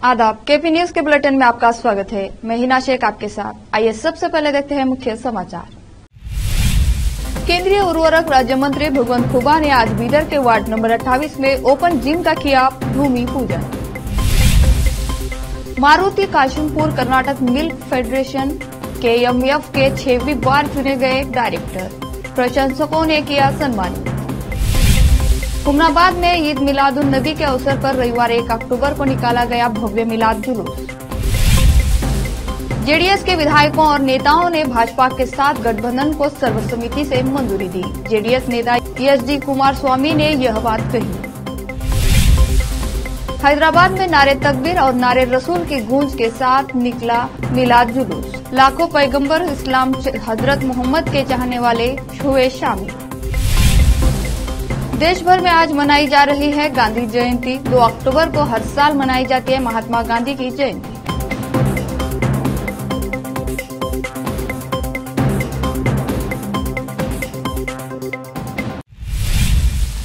आदाब, KP news के bulletin में आपका स्वागत है। मैं हिना शेख आपके साथ। आइए सबसे पहले देखते हैं मुख्य समाचार। केंद्रीय उर्वरक राज्य मंत्री भगवंत खुबा ने आज बीदर के वार्ड नंबर 28 में ओपन जिम का किया भूमि पूजन। Maruti Kashimpur Karnataka milk federation KMF के 6वीं बार चुने गए डायरेक्टर, प्रशंसकों ने किया सम्मानित। हुमनाबाद में ईद मिलादुन नबी के अवसर पर रविवार 1 अक्टूबर को निकाला गया भव्य मिलाद जुलूस। जेडीएस के विधायकों और नेताओं ने भाजपा के साथ गठबंधन को सर्वसम्मति से मंजूरी दी। जेडीएस नेता SD कुमारस्वामी ने यह बात कही। हैदराबाद में नारे तकबीर और नारे रसूल की गूंज के साथ निकला मिलाद जुलूस। लाखों पैगंबर इस्लाम हजरत मोहम्मद के चाहने वाले हुए शामिल। देश भर में आज मनाई जा रही है गांधी जयंती। 2 अक्टूबर को हर साल मनाई जाती है महात्मा गांधी की जयंती।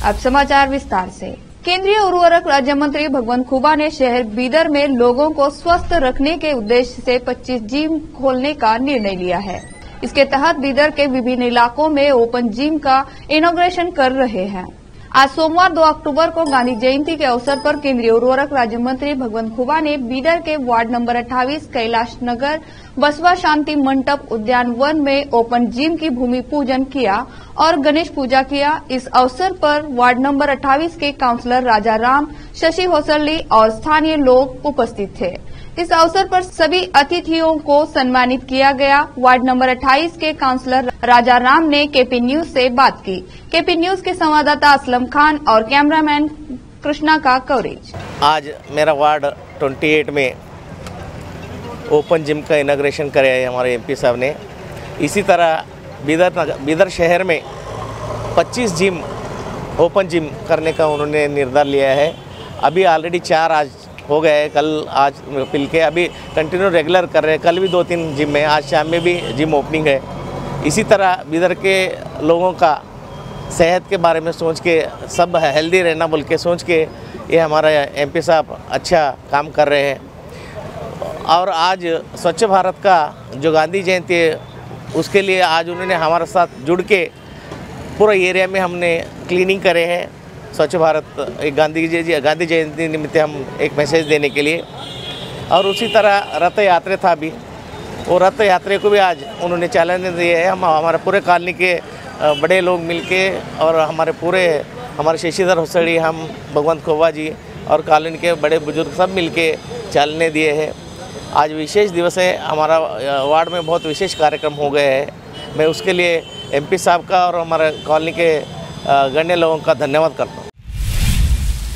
अब समाचार विस्तार से। केंद्रीय उर्वरक राज्य मंत्री भगवंत खुबा ने शहर बीदर में लोगों को स्वस्थ रखने के उद्देश्य से 25 जिम खोलने का निर्णय लिया है। इसके तहत बीदर के विभिन्न इलाकों में ओपन जिम का इनॉग्रेशन कर रहे हैं। आज सोमवार 2 अक्टूबर को गांधी जयंती के अवसर पर केंद्रीय उर्वरक राज्य मंत्री भगवंत खुबा ने बीदर के वार्ड नंबर 28 कैलाश नगर बसवा शांति मंडप उद्यान वन में ओपन जिम की भूमि पूजन किया और गणेश पूजा किया। इस अवसर पर वार्ड नंबर 28 के काउंसलर राजा राम, शशि होसरली और स्थानीय लोग उपस्थित थे। इस अवसर पर सभी अतिथियों को सम्मानित किया गया। वार्ड नंबर 28 के काउंसलर राजा राम ने केपी न्यूज से बात की। केपी न्यूज के संवाददाता असलम खान और कैमरामैन कृष्णा का कवरेज। आज मेरा वार्ड 28 में ओपन जिम का इनॉग्रेशन करे है हमारे MP साहब ने। इसी तरह बीदर शहर में 25 जिम ओपन जिम करने का उन्होंने निर्धार लिया है। अभी ऑलरेडी 4 आज हो गए, कल आज मिल के अभी कंटिन्यू रेगुलर कर रहे हैं। कल भी 2-3 जिम है, आज शाम में भी जिम ओपनिंग है। इसी तरह बीदर के लोगों का सेहत के बारे में सोच के, सब हेल्दी रहना बोल के सोच के ये हमारा MP साहब अच्छा काम कर रहे हैं। और आज स्वच्छ भारत का जो गांधी जयंती है उसके लिए आज उन्होंने हमारे साथ जुड़ के पूरे एरिया में हमने क्लीनिंग करे हैं। स्वच्छ भारत एक गांधी जयंती निमित्त हम एक मैसेज देने के लिए। और उसी तरह रथ यात्रा था अभी, वो रथ यात्रा को भी आज उन्होंने चैलेंज दिए है। हम हमारे पूरे कॉलोनी के बड़े लोग मिलके और हमारे शशिधर होसड़ी, हम भगवंत खुबा जी और कॉलोनी के बड़े बुजुर्ग सब मिलके चालने दिए हैं। आज विशेष दिवस है, हमारा वार्ड में बहुत विशेष कार्यक्रम हो गए हैं। मैं उसके लिए MP साहब का और हमारे कॉलोनी के गण्य लोगों का धन्यवाद करता हूँ।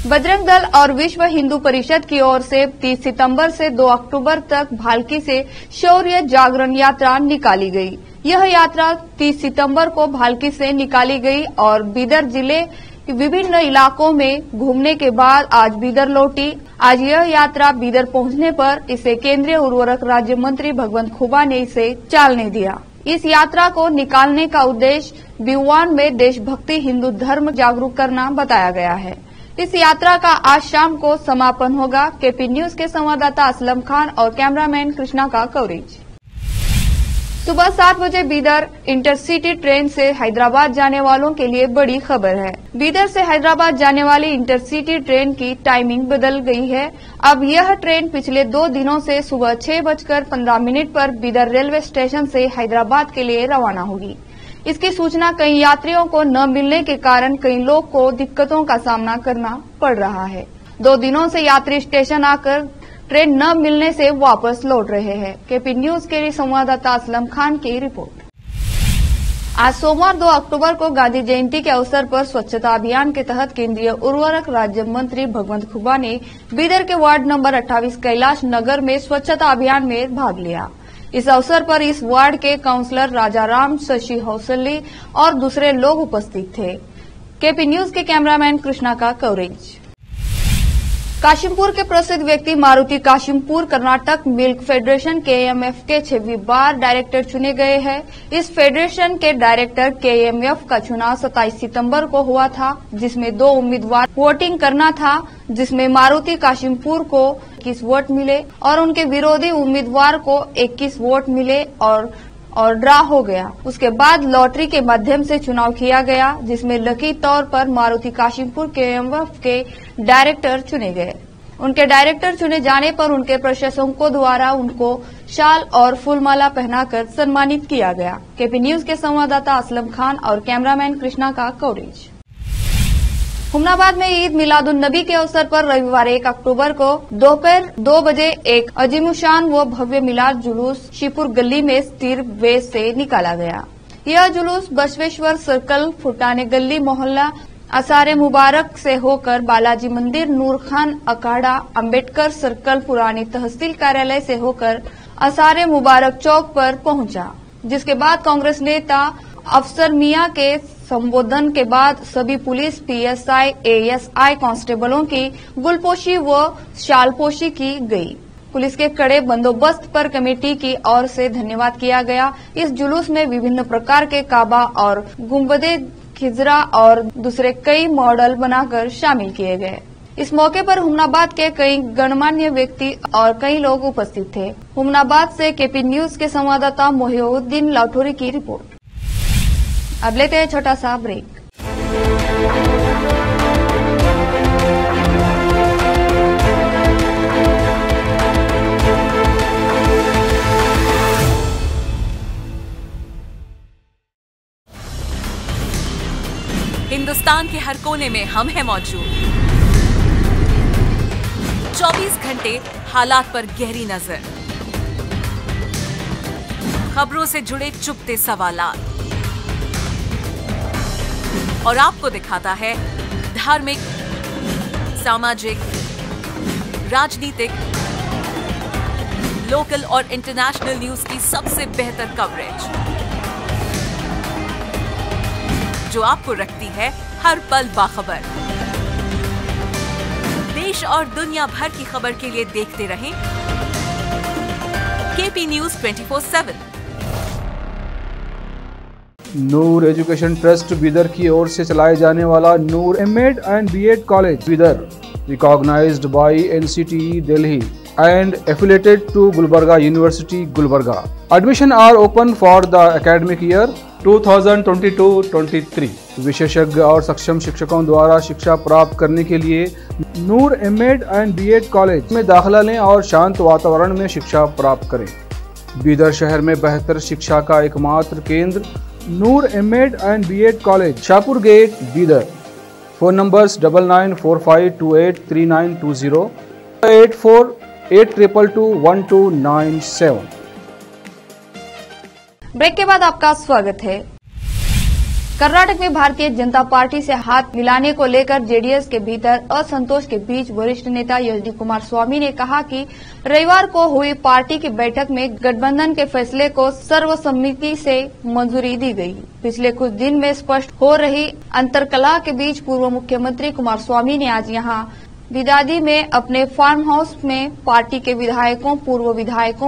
बजरंग दल और विश्व हिंदू परिषद की ओर से 30 सितंबर से 2 अक्टूबर तक भालकी से शौर्य जागरण यात्रा निकाली गई। यह यात्रा 30 सितंबर को भालकी से निकाली गई और बीदर जिले विभिन्न इलाकों में घूमने के बाद आज बीदर लौटी। आज यह यात्रा बीदर पहुंचने पर इसे केंद्रीय उर्वरक राज्य मंत्री भगवंत खुबा ने इसे चालने दिया। इस यात्रा को निकालने का उद्देश्य बिवान में देशभक्ति हिंदू धर्म जागरूक करना बताया गया है। इस यात्रा का आज शाम को समापन होगा। केपी न्यूज के संवाददाता असलम खान और कैमरामैन कृष्णा का कवरेज। सुबह 7 बजे बीदर इंटरसिटी ट्रेन से हैदराबाद जाने वालों के लिए बड़ी खबर है। बीदर से हैदराबाद जाने वाली इंटरसिटी ट्रेन की टाइमिंग बदल गई है। अब यह ट्रेन पिछले 2 दिनों से सुबह 6:15 पर बीदर रेलवे स्टेशन से हैदराबाद के लिए रवाना होगी। इसकी सूचना कई यात्रियों को न मिलने के कारण कई लोग को दिक्कतों का सामना करना पड़ रहा है। 2 दिनों से यात्री स्टेशन आकर ट्रेन न मिलने से वापस लौट रहे हैं। केपी न्यूज के लिए संवाददाता असलम खान की रिपोर्ट। आज सोमवार 2 अक्टूबर को गांधी जयंती के अवसर पर स्वच्छता अभियान के तहत केंद्रीय उर्वरक राज्य मंत्री भगवंत खुबा ने बीदर के वार्ड नंबर 28 कैलाश नगर में स्वच्छता अभियान में भाग लिया। इस अवसर पर इस वार्ड के काउंसलर राजा राम, शशि होसरली और दूसरे लोग उपस्थित थे। केपी न्यूज के कैमरामैन कृष्णा का कवरेज। काशिमपुर के प्रसिद्ध व्यक्ति Maruti Kashimpur Karnataka milk federation KMF के 6वीं बार डायरेक्टर चुने गए हैं। इस फेडरेशन के डायरेक्टर KMF का चुनाव 27 सितंबर को हुआ था, जिसमें 2 उम्मीदवार वोटिंग करना था, जिसमें मारुति काशिमपुर को 21 वोट मिले और उनके विरोधी उम्मीदवार को 21 वोट मिले और ड्रा हो गया। उसके बाद लॉटरी के माध्यम से चुनाव किया गया, जिसमें लकी तौर पर मारुति काशिमपुर KMF के डायरेक्टर चुने गए। उनके डायरेक्टर चुने जाने पर उनके प्रशासकों द्वारा उनको शाल और फूलमाला पहनाकर सम्मानित किया गया। KP न्यूज के संवाददाता असलम खान और कैमरामैन कृष्णा का कवरेज। हुमनाबाद में ईद मिलादुन नबी के अवसर पर रविवार 1 अक्टूबर को दोपहर 2 बजे एक अजीमुशान व भव्य मिलाद जुलूस शिवपुर गली में स्थिर वे से निकाला गया। यह जुलूस बसवेश्वर सर्कल, फुटाने गली मोहल्ला असारे मुबारक से होकर बालाजी मंदिर, नूर खान अखाड़ा, अंबेडकर सर्कल, पुरानी तहसील कार्यालय से होकर असारे मुबारक चौक पर पहुंचा, जिसके बाद कांग्रेस नेता अफसर मियां के संबोधन के बाद सभी पुलिस, PSI, ASI कांस्टेबलों की गुलपोशी व शालपोशी की गई। पुलिस के कड़े बंदोबस्त पर कमेटी की ओर से धन्यवाद किया गया। इस जुलूस में विभिन्न प्रकार के काबा और गुंबदे खिजरा और दूसरे कई मॉडल बनाकर शामिल किए गए। इस मौके पर हुमनाबाद के कई गणमान्य व्यक्ति और कई लोग उपस्थित थे। हुमनाबाद से KP न्यूज के संवाददाता मोहिउद्दीन लाठौरी की रिपोर्ट। अब लेते हैं छोटा सा ब्रेक। हिंदुस्तान के हर कोने में हम हैं मौजूद। 24 घंटे हालात पर गहरी नजर, खबरों से जुड़े चुपते सवालात और आपको दिखाता है धार्मिक, सामाजिक, राजनीतिक, लोकल और इंटरनेशनल न्यूज की सबसे बेहतर कवरेज, जो आपको रखती है हर पल बाखबर। देश और दुनिया भर की खबर के लिए देखते रहें KP news 24/7। Noor education trust Bidar की ओर से चलाए जाने वाला Noor M.Ed and B.Ed college Bidar, recognised by NCTE Delhi and affiliated to Gulbarga University, Gulbarga. Admission are open for the academic year 2022-23. विशेषज्ञ और सक्षम शिक्षकों द्वारा शिक्षा प्राप्त करने के लिए नूर M.Ed एंड B.Ed कॉलेज में दाखिला लें और शांत वातावरण में शिक्षा प्राप्त करें। बीदर शहर में बेहतर शिक्षा का एकमात्र केंद्र Noor M.Ed and B.Ed college, Shahpur gate, Bidar. Phone numbers 9945283920, 8482221297। Break के बाद आपका स्वागत है। कर्नाटक में भारतीय जनता पार्टी से हाथ मिलाने को लेकर जेडीएस के भीतर असंतोष के बीच वरिष्ठ नेता HD कुमारस्वामी ने कहा कि रविवार को हुई पार्टी की बैठक में गठबंधन के फैसले को सर्वसम्मति से मंजूरी दी गई। पिछले कुछ दिन में स्पष्ट हो रही अंतर्कलह के बीच पूर्व मुख्यमंत्री कुमारस्वामी ने आज यहां बिदादी में अपने फार्म हाउस में पार्टी के विधायकों,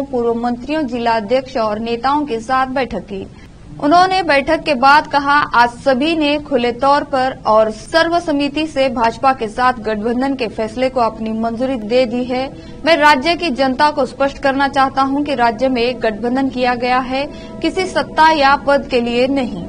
पूर्व मंत्रियों, जिला अध्यक्ष और नेताओं के साथ बैठक की। उन्होंने बैठक के बाद कहा, आज सभी ने खुले तौर पर और सर्वसम्मति से भाजपा के साथ गठबंधन के फैसले को अपनी मंजूरी दे दी है। मैं राज्य की जनता को स्पष्ट करना चाहता हूं कि राज्य में गठबंधन किया गया है, किसी सत्ता या पद के लिए नहीं।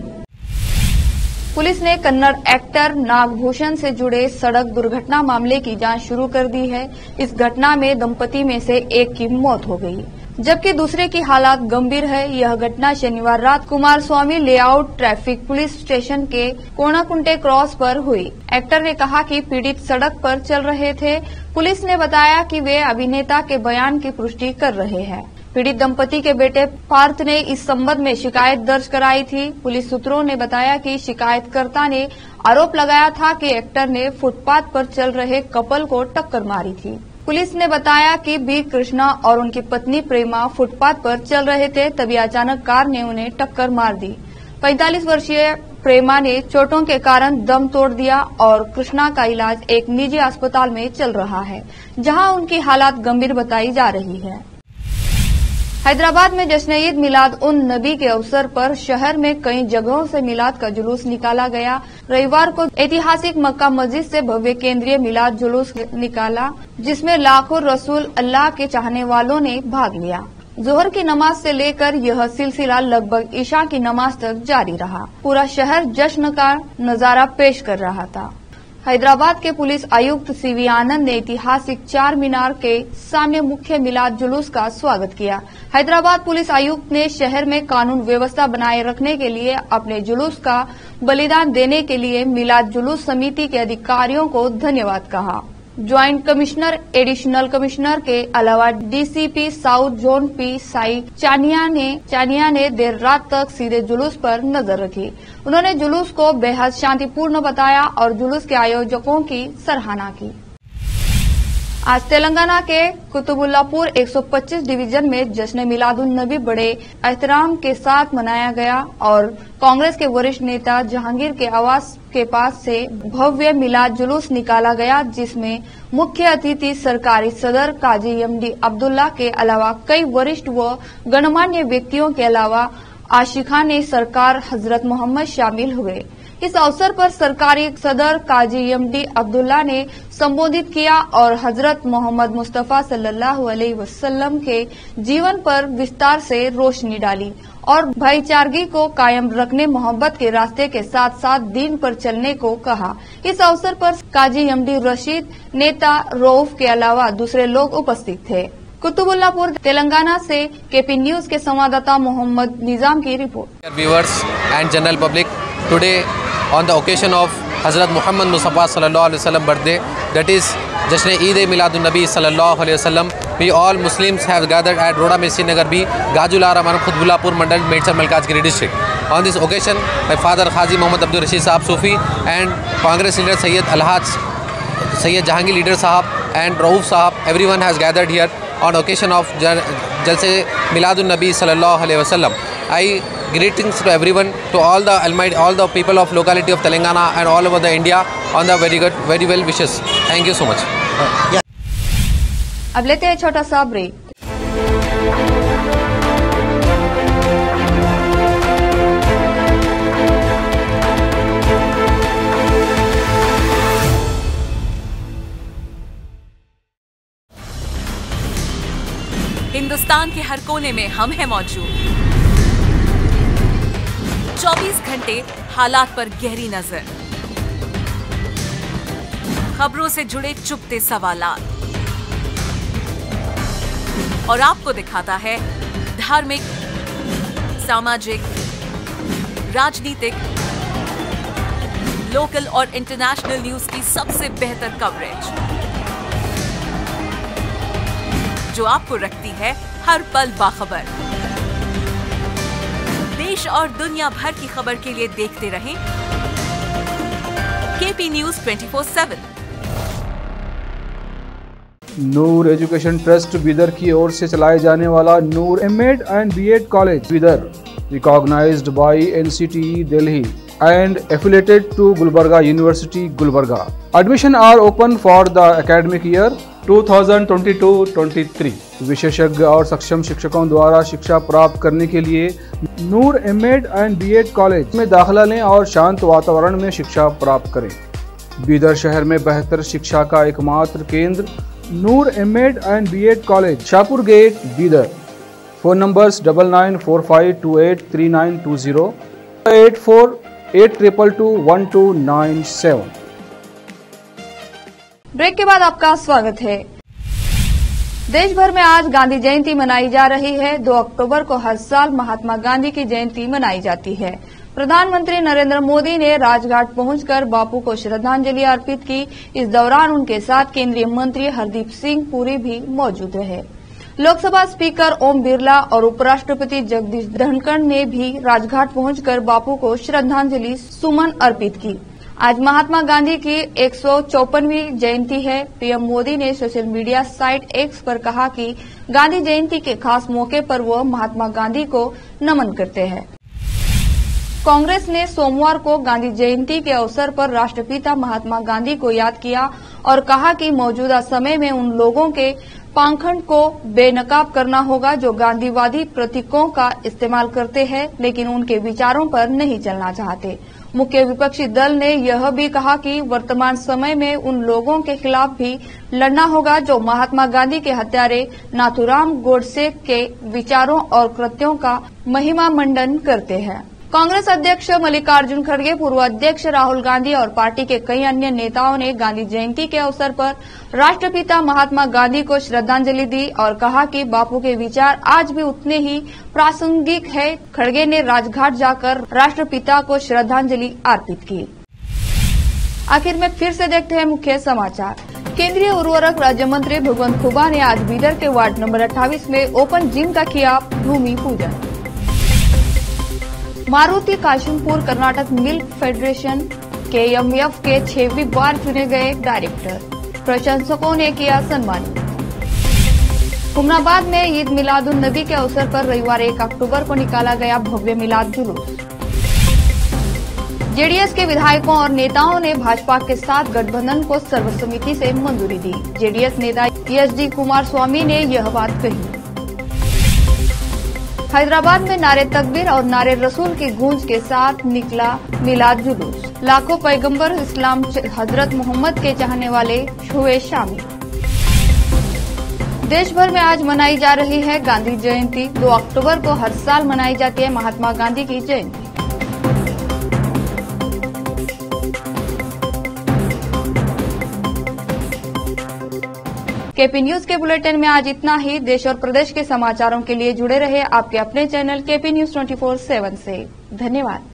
पुलिस ने कन्नड़ एक्टर नागभूषण से जुड़े सड़क दुर्घटना मामले की जांच शुरू कर दी है। इस घटना में दंपति में से एक की मौत हो गई, जबकि दूसरे की हालत गंभीर है। यह घटना शनिवार रात Kumaraswamy layout traffic police station के कोणाकुंटे क्रॉस पर हुई। एक्टर ने कहा कि पीड़ित सड़क पर चल रहे थे। पुलिस ने बताया कि वे अभिनेता के बयान की पुष्टि कर रहे हैं। पीड़ित दंपति के बेटे पार्थ ने इस संबंध में शिकायत दर्ज कराई थी। पुलिस सूत्रों ने बताया कि शिकायतकर्ता ने आरोप लगाया था कि एक्टर ने फुटपाथ पर चल रहे कपल को टक्कर मारी थी। पुलिस ने बताया कि बी कृष्णा और उनकी पत्नी प्रेमा फुटपाथ पर चल रहे थे, तभी अचानक कार ने उन्हें टक्कर मार दी। 45 वर्षीय प्रेमा ने चोटों के कारण दम तोड़ दिया और कृष्णा का इलाज एक निजी अस्पताल में चल रहा है, जहां उनकी हालत गंभीर बताई जा रही है। हैदराबाद में जश्न ईद मिलाद उन नबी के अवसर पर शहर में कई जगहों से मिलाद का जुलूस निकाला गया। रविवार को ऐतिहासिक मक्का मस्जिद से भव्य केंद्रीय मिलाद जुलूस निकाला, जिसमें लाखों रसूल अल्लाह के चाहने वालों ने भाग लिया। जोहर की नमाज से लेकर यह सिलसिला लगभग ईशा की नमाज तक जारी रहा। पूरा शहर जश्न का नजारा पेश कर रहा था। हैदराबाद के पुलिस आयुक्त सीवी आनंद ने ऐतिहासिक चार मीनार के सामने मुख्य मिलाद जुलूस का स्वागत किया। हैदराबाद पुलिस आयुक्त ने शहर में कानून व्यवस्था बनाए रखने के लिए अपने जुलूस का बलिदान देने के लिए मिलाद जुलूस समिति के अधिकारियों को धन्यवाद कहा। ज्वाइंट कमिश्नर, एडिशनल कमिश्नर के अलावा DCP south zone P Sai Chania ने देर रात तक सीधे जुलूस पर नजर रखी। उन्होंने जुलूस को बेहद शांतिपूर्ण बताया और जुलूस के आयोजकों की सराहना की। आज तेलंगाना के कुतुबुल्लापुर 125 डिवीजन में जश्न मिलादुन नबी बड़े एहतराम के साथ मनाया गया और कांग्रेस के वरिष्ठ नेता जहांगीर के आवास के पास से भव्य मिलाद जुलूस निकाला गया, जिसमें मुख्य अतिथि सरकारी सदर काजी एमडी अब्दुल्ला के अलावा कई वरिष्ठ व गणमान्य व्यक्तियों के अलावा आशिकाने सरकार हजरत मोहम्मद शामिल हुए। इस अवसर पर सरकारी सदर काजी एमडी अब्दुल्ला ने संबोधित किया और हजरत मोहम्मद मुस्तफा सल्लल्लाहु अलैहि वसल्लम के जीवन पर विस्तार से रोशनी डाली और भाईचारगी को कायम रखने मोहब्बत के रास्ते के साथ साथ दीन पर चलने को कहा। इस अवसर पर काजी एमडी रशीद, नेता रऊफ के अलावा दूसरे लोग उपस्थित थे। कुतुबुल्लापुर तेलंगाना से केपी न्यूज के संवाददाता मोहम्मद निजाम की report. Viewers and general public, today on the occasion of Hazrat Muhammad Mustafa sallallahu alaihi wasallam birthday, that is Jashn Eid Miladun Nabi sallallahu alaihi wasallam, we all Muslims have gathered at Roda Mesjid Nagar B, Gajulara Maram Kutubullapur Mandal, Medchar Malkajgiri district. On this occasion, my father Qazi Muhammad Abdul Rashid Sahab Sufi and Congress leader Sayyid Alhaj Sayyid Jahangir leader Sahab and Rauf Sahab, everyone has gathered here on occasion of Jalse Miladun Nabi sallallahu alaihi wasallam. I greetings to everyone, to all the people of locality of Telangana and all over the India on the very well wishes. Thank you so much. अब लेते हैं छोटा सा break. Hindustan के हर कोने में हम हैं मौजूद। 24 घंटे हालात पर गहरी नजर, खबरों से जुड़े चुपते सवालात और आपको दिखाता है धार्मिक, सामाजिक, राजनीतिक, लोकल और इंटरनेशनल न्यूज की सबसे बेहतर कवरेज, जो आपको रखती है हर पल बाखबर। देश और दुनिया भर की खबर के लिए देखते रहें KP news 24/7। Noor education trust Bidar की ओर से चलाए जाने वाला Noor MEd and BEd college Bidar, recognised by NCTE Delhi and affiliated to Gulbarga University, Gulbarga. Admission are open for the academic year 2022-23. विशेषज्ञ और सक्षम शिक्षकों द्वारा शिक्षा प्राप्त करने के लिए नूर एमएड एंड बीएड कॉलेज में दाखिला लें और शांत वातावरण में शिक्षा प्राप्त करें। बीदर शहर में बेहतर शिक्षा का एकमात्र केंद्र Noor MEd and BEd college, Shahpur gate, Bidar. Phone numbers 9945283920, 8482221297। Break के बाद आपका स्वागत है। देश भर में आज गांधी जयंती मनाई जा रही है। 2 अक्टूबर को हर साल महात्मा गांधी की जयंती मनाई जाती है। प्रधानमंत्री नरेंद्र मोदी ने राजघाट पहुंचकर बापू को श्रद्धांजलि अर्पित की। इस दौरान उनके साथ केंद्रीय मंत्री हरदीप सिंह पुरी भी मौजूद रहे। लोकसभा स्पीकर ओम बिरला और उपराष्ट्रपति जगदीप धनखड़ ने भी राजघाट पहुंचकर बापू को श्रद्धांजलि सुमन अर्पित की। आज महात्मा गांधी की 154वीं जयंती है। पीएम मोदी ने सोशल मीडिया साइट एक्स पर कहा कि गांधी जयंती के खास मौके पर वो महात्मा गांधी को नमन करते हैं। कांग्रेस ने सोमवार को गांधी जयंती के अवसर पर राष्ट्रपिता महात्मा गांधी को याद किया और कहा कि मौजूदा समय में उन लोगों के पाखंड को बेनकाब करना होगा जो गांधीवादी प्रतीकों का इस्तेमाल करते हैं लेकिन उनके विचारों पर नहीं चलना चाहते। मुख्य विपक्षी दल ने यह भी कहा कि वर्तमान समय में उन लोगों के खिलाफ भी लड़ना होगा जो महात्मा गांधी के हत्यारे नाथूराम गोडसे के विचारों और कृत्यों का महिमा मंडन करते हैं। कांग्रेस अध्यक्ष मल्लिकार्जुन खड़गे, पूर्व अध्यक्ष राहुल गांधी और पार्टी के कई अन्य नेताओं ने गांधी जयंती के अवसर पर राष्ट्रपिता महात्मा गांधी को श्रद्धांजलि दी और कहा कि बापू के विचार आज भी उतने ही प्रासंगिक है। खड़गे ने राजघाट जाकर राष्ट्रपिता को श्रद्धांजलि अर्पित की। आखिर में फिर से देखते हैं मुख्य समाचार। केंद्रीय उर्वरक राज्य मंत्री भगवंत खुबा ने आज बीदर के वार्ड नंबर 28 में ओपन जिम का किया भूमि पूजन। Maruti Kashimpur Karnataka milk federation KMF के 6वीं बार चुने गए डायरेक्टर, प्रशंसकों ने किया सम्मानित। हुमनाबाद में ईद मिलादुन नबी के अवसर पर रविवार 1 अक्टूबर को निकाला गया भव्य मिलाद जुलूस। जेडीएस के विधायकों और नेताओं ने भाजपा के साथ गठबंधन को सर्वसम्मति से मंजूरी दी। जेडीएस नेता SD कुमारस्वामी ने यह बात कही। हैदराबाद में नारे तकबीर और नारे रसूल की गूंज के साथ निकला मिलाद जुलूस। लाखों पैगंबर इस्लाम हजरत मोहम्मद के चाहने वाले हुए शामिल। देश भर में आज मनाई जा रही है गांधी जयंती। 2 अक्टूबर को हर साल मनाई जाती है महात्मा गांधी की जयंती। केपी न्यूज के बुलेटिन में आज इतना ही। देश और प्रदेश के समाचारों के लिए जुड़े रहे आपके अपने चैनल KP News 24/7 से। धन्यवाद।